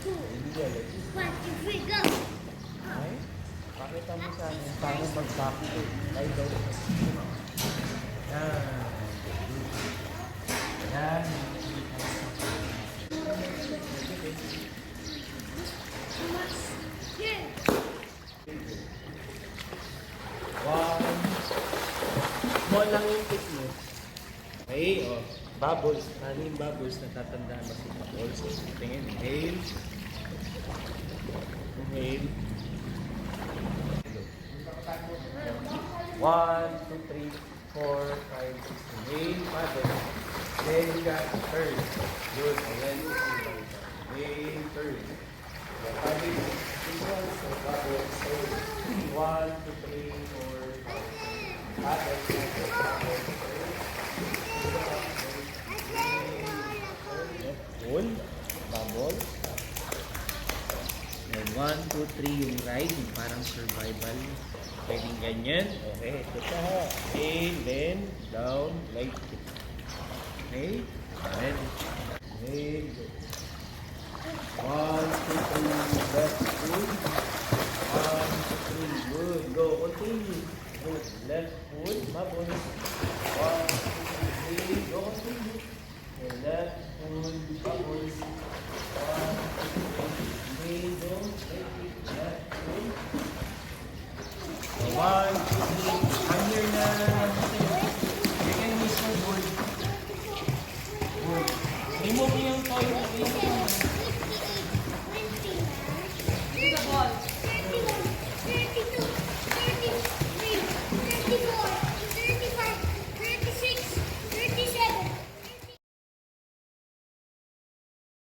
One, two, three, go! Ay, pakita mo sa amin paano mag-copy. Ay, daw. Yan. Yan. Yeah. One. Small lang yung tip mo. Okay, oh. Bubbles. Ano yung bubbles na tatandaan mo si bubbles? Tingin, inhale. Inhale. 1, 2, 3, 4, 5, 6. Inhale, bubble. Then you got turn. Good. And then inhale, turn. So, bubbles. So, bubbles. So, 1, 2, 3, 4, 5. Bubbles. Pull, bubble. And 1, 2, 3 yung ride, yung parang survival. Pwedeng ganyan. Okay, ito pa ha. And then, down, like it. Okay, and then, 1, 2, 3, left, pull. 1, 2, 3, good. Go, continue. Good, left, pull, bubble. 1, 2, 3, go, continue. And left, pull, bubbles. 1, 2, 3, go, take it, left, pull. 1, 2, 3, I'm here na. You can miss my board. Board. Remove niyo yung toy. Ito the ball.